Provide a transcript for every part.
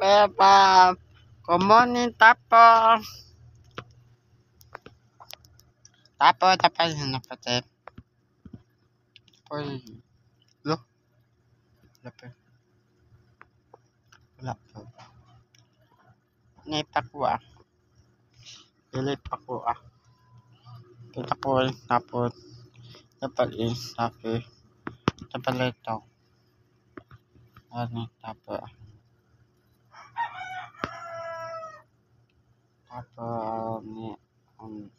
Pepa, kumonin tapos napatip. Lo, lapit. Wala po. Naipakwa. Pilipakwa. Kita ko tapos dapat tapos ito. Ano tapos ni ano.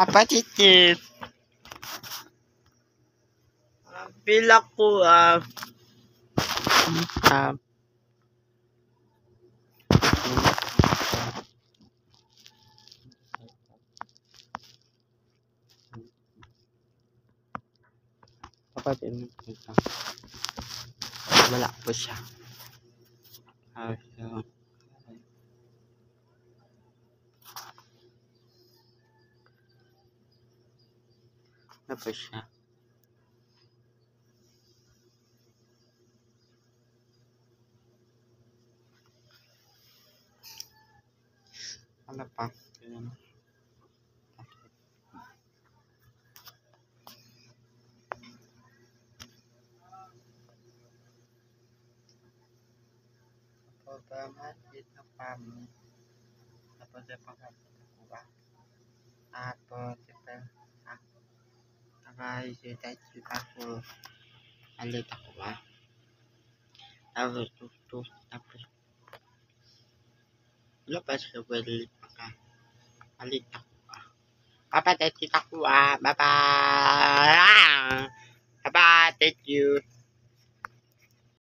Apa titip? Bila ko dapat ini kita. Wala po siya. So, ano po siya? Ano pa? Ayan. Pagkamat dito kami. Tapos yung pagkakuha. Tapos ito. Tapos ito ako. Alit ako ba? Tapos ito. Tapos lupas ko pwede pagka. Alit ako ba? Kapatid kita ko. Bye-bye. Bye-bye. Thank you.